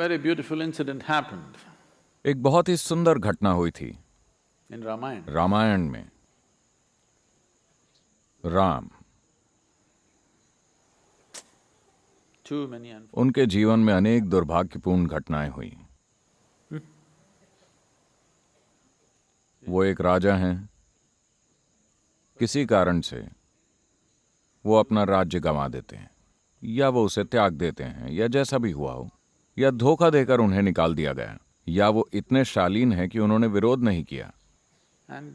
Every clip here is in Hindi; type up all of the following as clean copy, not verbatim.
very beautiful incident happened एक बहुत ही सुंदर घटना हुई थी in Ramayana. रामायण में। राम, Too many उनके जीवन में अनेक दुर्भाग्यपूर्ण घटनाएं हुई। वो एक राजा हैं, किसी कारण से वो अपना राज्य गंवा देते हैं, या वो उसे त्याग देते हैं, या जैसा भी हुआ हो, या धोखा देकर उन्हें निकाल दिया गया, या वो इतने शालीन हैं कि उन्होंने विरोध नहीं किया and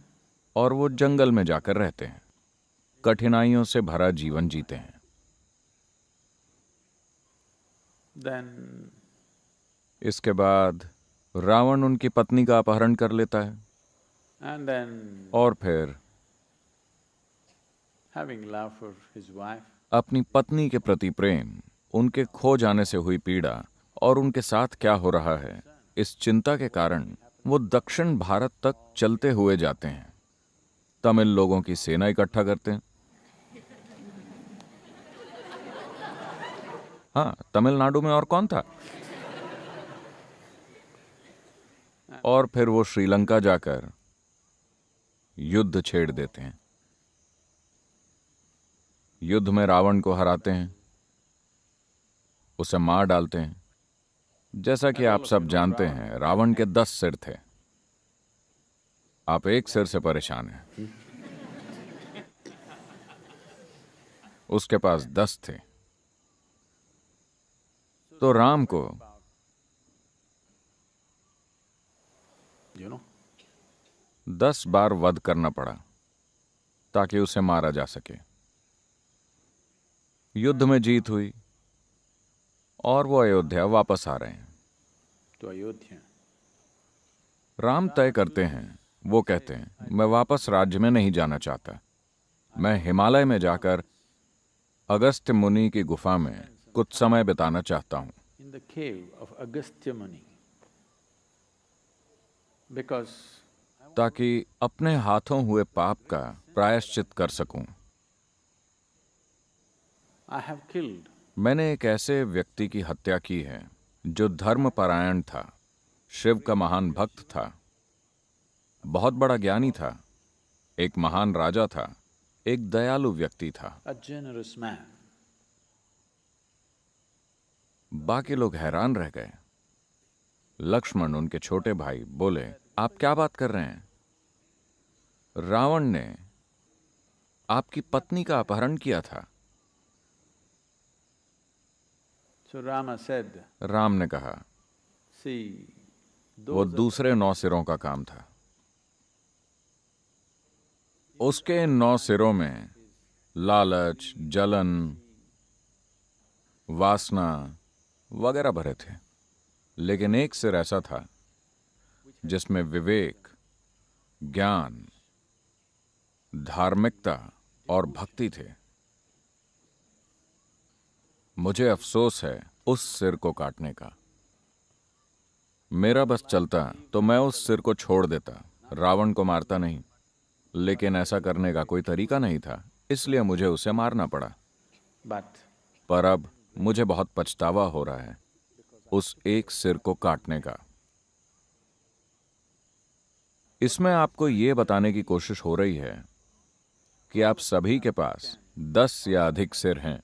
और वो जंगल में जाकर रहते हैं, कठिनाइयों से भरा जीवन जीते हैं। then इसके बाद रावण उनकी पत्नी का अपहरण कर लेता है and then और फिर having love for his wife, अपनी पत्नी के प्रति प्रेम, उनके खो जाने से हुई पीड़ा और उनके साथ क्या हो रहा है, इस चिंता के कारण वो दक्षिण भारत तक चलते हुए जाते हैं। तमिल लोगों की सेना इकट्ठा करते हैं। हाँ, तमिलनाडु में और कौन था? और फिर वो श्रीलंका जाकर युद्ध छेड़ देते हैं। युद्ध में रावण को हराते हैं, उसे मार डालते हैं। जैसा कि आप सब जानते हैं, रावण के 10 सिर थे। आप एक सिर से परेशान हैं, उसके पास 10 थे। तो राम को you know, 10 बार वध करना पड़ा ताकि उसे मारा जा सके। युद्ध में जीत हुई और वो अयोध्या वापस आ रहे हैं। to Ayodhya. राम तय करते हैं, वो कहते हैं, मैं वापस राज्य में नहीं जाना चाहता। मैं हिमालय में जाकर अगस्त्य मुनि की गुफा में कुछ समय बिताना चाहता हूं। In the cave of Agastya Muni, because ताकि अपने हाथों हुए पाप का प्रायश्चित कर सकूं। I have killed मैंने एक ऐसे व्यक्ति की हत्या की है जो धर्मपरायण था, शिव का महान भक्त था, बहुत बड़ा ज्ञानी था, एक महान राजा था, एक दयालु व्यक्ति था। a generous man. बाकी लोग हैरान रह गए। लक्ष्मण, उनके छोटे भाई, बोले, आप क्या बात कर रहे हैं? रावण ने आपकी पत्नी का अपहरण किया था। So Rama said, राम ने कहा, see, वो those are दूसरे 9 सिरों का काम था। उसके इन 9 सिरों में लालच, जलन, वासना वगैरह भरे थे, लेकिन एक सिर ऐसा था जिसमें विवेक, ज्ञान, धार्मिकता और भक्ति थे। मुझे अफसोस है उस सिर को काटने का। मेरा बस चलता तो मैं उस सिर को छोड़ देता, रावण को मारता नहीं, लेकिन ऐसा करने का कोई तरीका नहीं था, इसलिए मुझे उसे मारना पड़ा। but पर अब मुझे बहुत पछतावा हो रहा है उस एक सिर को काटने का। इसमें आपको ये बताने की कोशिश हो रही है कि आप सभी के पास 10 या अधिक सिर हैं।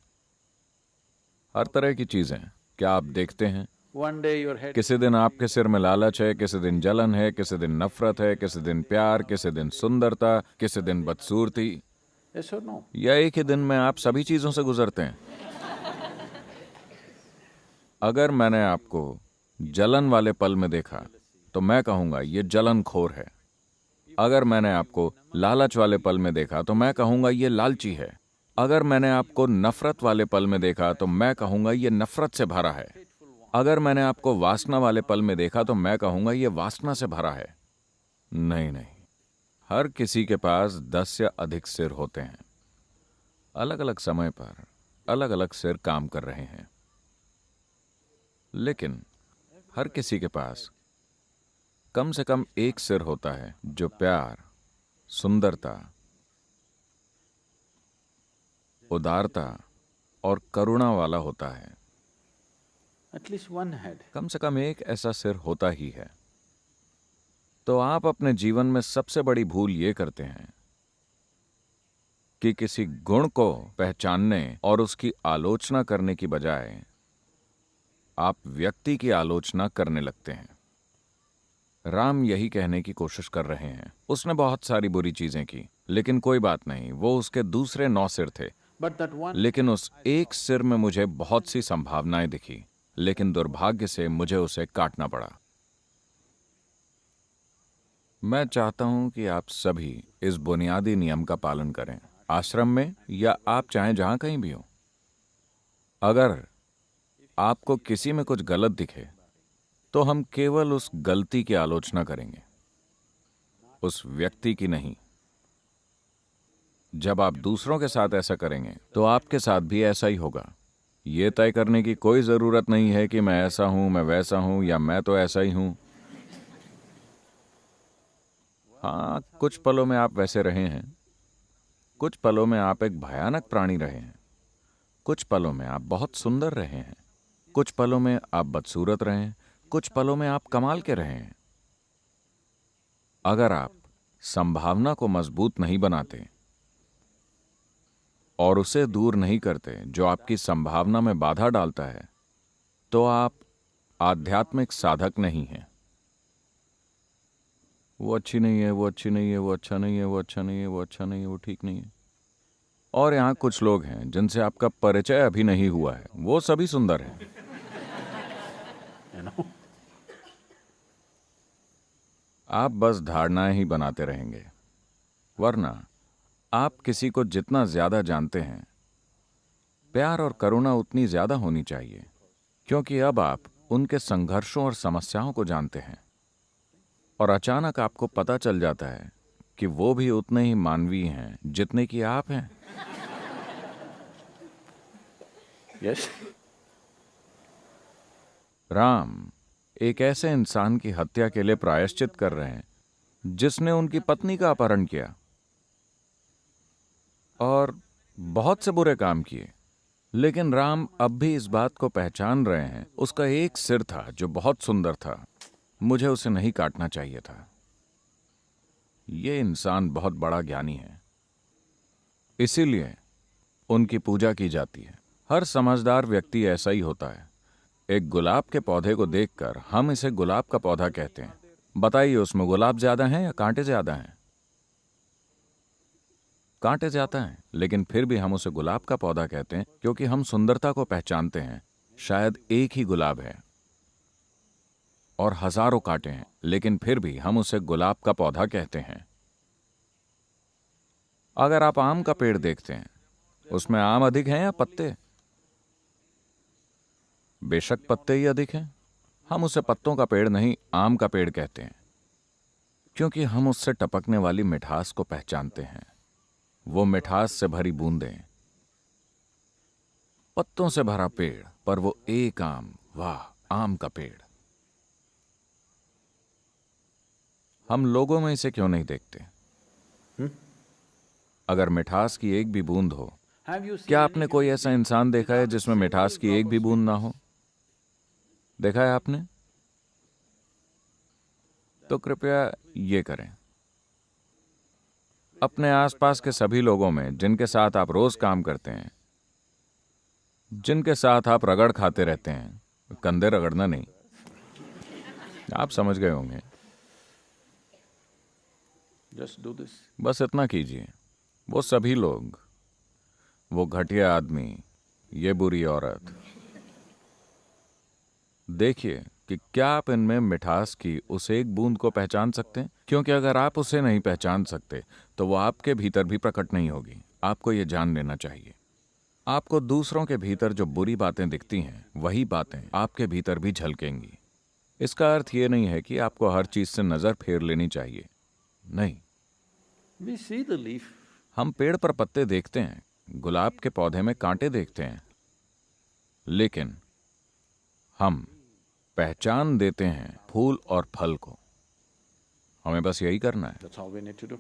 हर तरह की चीजें क्या आप देखते हैं? one day your head किसी दिन आपके सिर में लालच है, किसी दिन जलन है, किसी दिन नफरत है, किसी दिन प्यार, किसी दिन सुंदरता, किसी दिन बदसूरती, yes or no? या एक ही दिन में आप सभी चीजों से गुजरते हैं। अगर मैंने आपको जलन वाले पल में देखा तो मैं कहूंगा ये जलनखोर है। अगर मैंने आपको लालच वाले पल में देखा तो मैं कहूंगा ये लालची है। अगर मैंने आपको नफरत वाले पल में देखा तो मैं कहूंगा ये नफरत से भरा है। अगर मैंने आपको वासना वाले पल में देखा तो मैं कहूंगा ये वासना से भरा है। नहीं नहीं, हर किसी के पास 10 या अधिक सिर होते हैं। अलग अलग समय पर अलग अलग सिर काम कर रहे हैं, लेकिन हर किसी के पास कम से कम एक सिर होता है जो प्यार, सुंदरता, उदारता और करुणा वाला होता है। at least one head. कम से कम एक ऐसा सिर होता ही है। तो आप अपने जीवन में सबसे बड़ी भूल ये करते हैं कि किसी गुण को पहचानने और उसकी आलोचना करने की बजाय आप व्यक्ति की आलोचना करने लगते हैं। राम यही कहने की कोशिश कर रहे हैं। उसने बहुत सारी बुरी चीजें की, लेकिन कोई बात नहीं, वो उसके दूसरे 9 सिर थे। But that one, लेकिन उस एक सिर में मुझे बहुत सी संभावनाएं दिखी, लेकिन दुर्भाग्य से मुझे उसे काटना पड़ा। मैं चाहता हूं कि आप सभी इस बुनियादी नियम का पालन करें, आश्रम में या आप चाहें जहां कहीं भी हो। अगर आपको किसी में कुछ गलत दिखे तो हम केवल उस गलती की आलोचना करेंगे, उस व्यक्ति की नहीं। जब आप दूसरों के साथ ऐसा करेंगे तो आपके साथ भी ऐसा ही होगा। यह तय करने की कोई जरूरत नहीं है कि मैं ऐसा हूं, मैं वैसा हूं, या मैं तो ऐसा ही हूं। हाँ, कुछ पलों में आप वैसे रहे हैं, कुछ पलों में आप एक भयानक प्राणी रहे हैं, कुछ पलों में आप बहुत सुंदर रहे हैं, कुछ पलों में आप बदसूरत रहे हैं, कुछ पलों में आप कमाल के रहे हैं। अगर आप संभावना को मजबूत नहीं बनाते और उसे दूर नहीं करते जो आपकी संभावना में बाधा डालता है, तो आप आध्यात्मिक साधक नहीं हैं। वो अच्छी नहीं है, वो अच्छी नहीं है, वो अच्छा नहीं है, वो अच्छा नहीं है, वो अच्छा नहीं है, वो ठीक नहीं है। और यहां कुछ लोग हैं जिनसे आपका परिचय अभी नहीं हुआ है, वो सभी सुंदर हैं। you know. आप बस धारणाएं ही बनाते रहेंगे, वरना आप किसी को जितना ज्यादा जानते हैं, प्यार और करुणा उतनी ज्यादा होनी चाहिए, क्योंकि अब आप उनके संघर्षों और समस्याओं को जानते हैं और अचानक आपको पता चल जाता है कि वो भी उतने ही मानवीय हैं जितने कि आप हैं। Yes? राम एक ऐसे इंसान की हत्या के लिए प्रायश्चित कर रहे हैं जिसने उनकी पत्नी का अपहरण किया और बहुत से बुरे काम किए, लेकिन राम अब भी इस बात को पहचान रहे हैं, उसका एक सिर था जो बहुत सुंदर था, मुझे उसे नहीं काटना चाहिए था। यह इंसान बहुत बड़ा ज्ञानी है, इसीलिए उनकी पूजा की जाती है। हर समझदार व्यक्ति ऐसा ही होता है। एक गुलाब के पौधे को देखकर हम इसे गुलाब का पौधा कहते हैं। बताइए, उसमें गुलाब ज्यादा हैं या कांटे ज्यादा हैं? कांटे ज्यादा हैं, लेकिन फिर भी हम उसे गुलाब का पौधा कहते हैं क्योंकि हम सुंदरता को पहचानते हैं। शायद एक ही गुलाब है और हजारों कांटे हैं, लेकिन फिर भी हम उसे गुलाब का पौधा कहते हैं। अगर आप आम का पेड़ देखते हैं, उसमें आम अधिक हैं या पत्ते? बेशक पत्ते ही अधिक हैं। हम उसे पत्तों का पेड़ नहीं, आम का पेड़ कहते हैं, क्योंकि हम उससे टपकने वाली मिठास को पहचानते हैं। वो मिठास से भरी बूंदें, पत्तों से भरा पेड़, पर वो एक आम, वाह, आम का पेड़। हम लोगों में इसे क्यों नहीं देखते? अगर मिठास की एक भी बूंद हो, Have you seen क्या any आपने कोई ऐसा इंसान देखा है जिसमें मिठास की एक भी बूंद ना हो? देखा है आपने? तो कृपया ये करें। अपने आसपास के सभी लोगों में जिनके साथ आप रोज काम करते हैं, जिनके साथ आप रगड़ खाते रहते हैं, कंधे रगड़ना नहीं, आप समझ गए होंगे, Just do this. बस इतना कीजिए। वो सभी लोग, वो घटिया आदमी, ये बुरी औरत, देखिए कि क्या आप इनमें मिठास की उस एक बूंद को पहचान सकते हैं? क्योंकि अगर आप उसे नहीं पहचान सकते तो वो आपके भीतर भी प्रकट नहीं होगी। आपको ये जान लेना चाहिए। आपको दूसरों के भीतर जो बुरी बातें दिखती हैं, वही बातें आपके भीतर भी झलकेंगी। इसका अर्थ ये नहीं है कि आपको हर चीज से नजर फेर लेनी चाहिए, नहीं। We see the leaf. हम पेड़ पर पत्ते देखते हैं, गुलाब के पौधे में कांटे देखते हैं, लेकिन हम पहचान देते हैं फूल और फल को। हमें बस यही करना है। That's all we need to do.